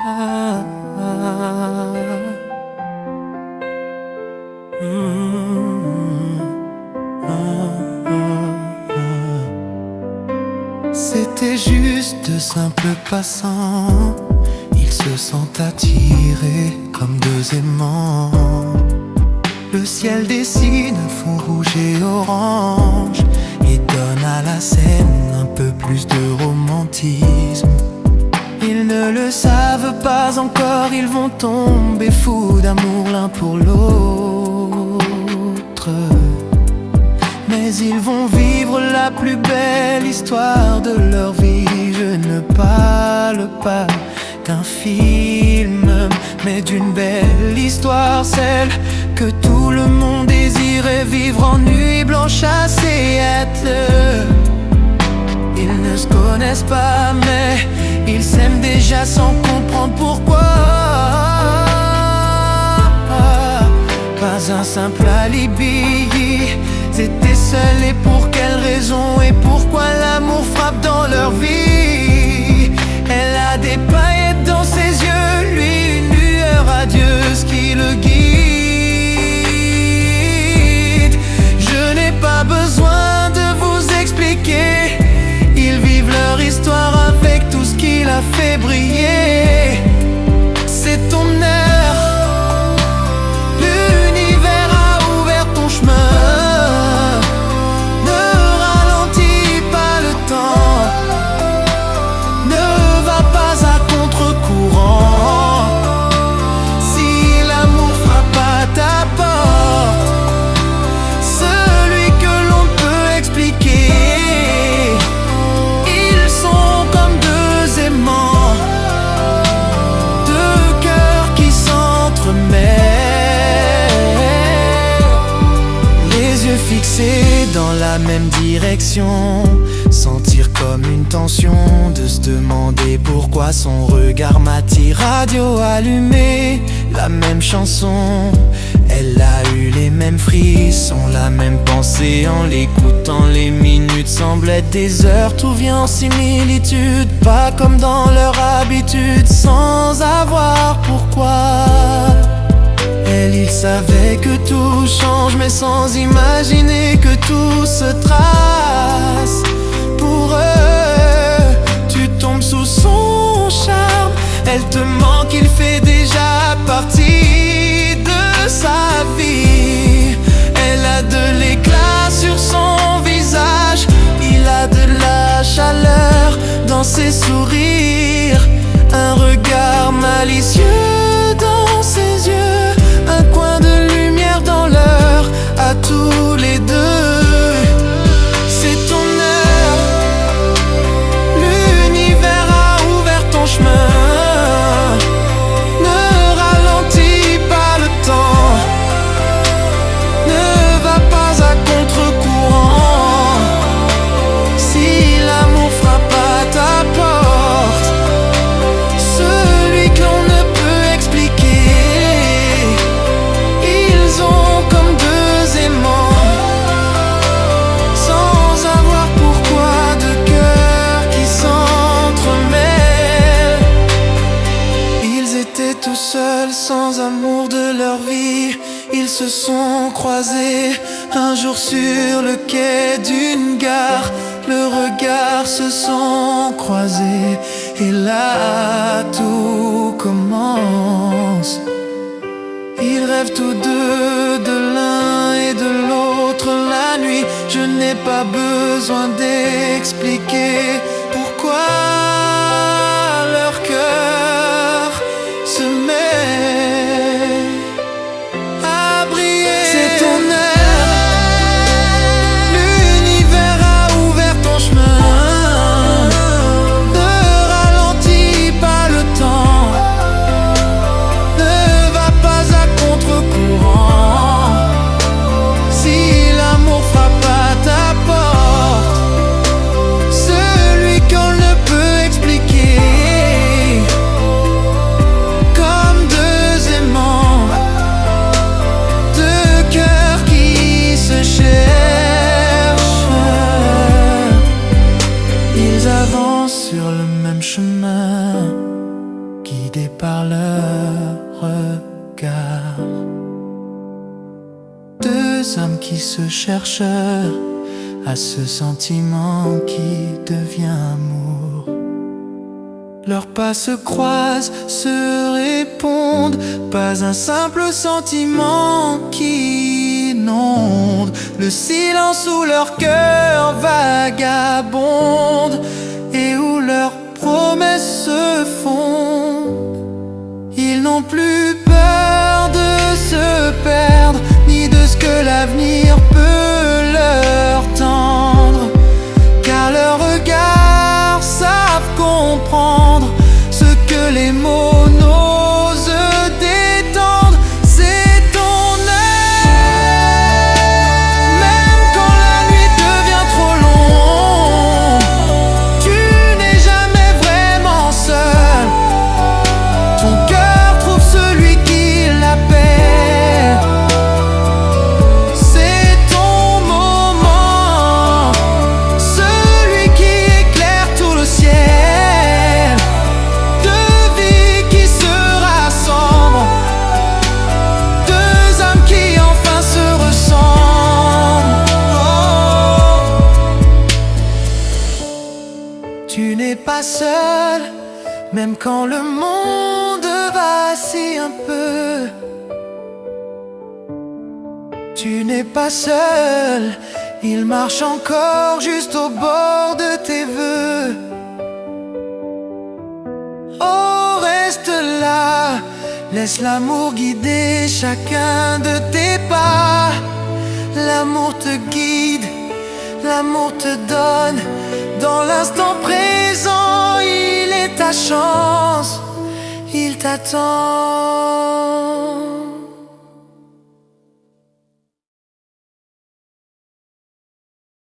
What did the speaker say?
Ah, ah, C'était juste de simples passants. Ils se sentent attirés comme deux aimants. Le ciel dessine un fond rouge et orange et donne à la scène un peu plus de romantisme. Ils ne le savent pas encore, ils vont tomber fous d'amour l'un pour l'autre. Mais ils vont vivre la plus belle histoire de leur vie. Je ne parle pas d'un film, mais d'une belle histoire, celle que tout le monde désirait vivre en nuit blanche à Seattle. Ils ne se connaissent pas, mais ils s'aiment déjà sans comprendre pourquoi. Pas un simple alibi. Ils étaient seuls et pour quelle raison? Et pourquoi l'amour frappe dans leur vie? Elle a des paillettes dans ses yeux, lui une lueur radieuse qui le guide. Je n'ai pas besoin de vous expliquer. Ils vivent leur histoire avec tout ce qui l'a fait briller. C'est ton heure, l'univers a ouvert ton chemin. Ne ralentis pas le temps, ne va pas à contre-courant. Si l'amour frappe à ta porte, celui que l'on ne peut expliquer, ils sont comme deux aimants, deux cœurs qui s'entremêlent, les yeux fixés dans la même direction. Sentir comme une tension de se demander pourquoi son regard m'attire. Radio allumée, la même chanson. Elle a eu les mêmes frissons, la même pensée en l'écoutant. Les minutes semblent être des heures, tout vient en similitude. Pas comme dans leur habitude, sans avoir pourquoi. Elle, il savait que tout change, mais sans imaginer que tout se trace. Pour eux, tu tombes sous son charme. Elle te manque, il fait déjà partie de sa vie. Elle a de l'éclat sur son visage, il a de la chaleur dans ses sourires. Un regard malicieux dans ses yeux, un coin de lumière dans l'heure à tous les deux. C'est ton heure, l'univers a ouvert ton chemin. Ne ralentis pas le temps, ne va pas à contre-courant. Si l'amour frappe à ta porte, celui que l'on ne peut expliquer, ils ont comme deux aimants, sans avoir pourquoi, de cœurs qui s'entremêlent. Ils étaient tout seuls, sans amour de leur vie. Ils se sont croisés un jour sur le quai d'une gare. Leurs regards se sont croisés et là tout commence. Ils rêvent tous deux de l'un et de l'autre la nuit. Je n'ai pas besoin d'expliquer pourquoi leur cœur se met à briller. C'est ton heure, l'univers a ouvert ton chemin. Ne ralentis pas le temps, ne va pas à contre-courant. Si l'amour frappe à ta porte, celui qu'on ne peut expliquer, par leur regard. Deux âmes qui se cherchent à ce sentiment qui devient amour. Leurs pas se croisent, se répondent, pas un simple sentiment qui inonde le silence où leur cœur vagabonde et où leurs promesses se fondent. Ils n'ont plus peur de se perdre, ni de ce que l'avenir peut leur tendre, car leurs regards savent comprendre ce que les mots n'osent détendre. C'est ton œil, même quand la nuit devient trop longue, tu n'es jamais vraiment seul. Ton cœur trouve celui qui l'appelle. C'est ton moment, celui qui éclaire tout le ciel. Deux vies qui se rassemblent, deux âmes qui enfin se ressemblent. Tu n'es pas seul, même quand le monde vacille un peu. Tu n'es pas seul, il marche encore juste au bord de tes vœux. Oh, reste là, laisse l'amour guider chacun de tes pas. L'amour te guide, l'amour te donne. Dans l'instant présent, il est ta chance, il t'attend.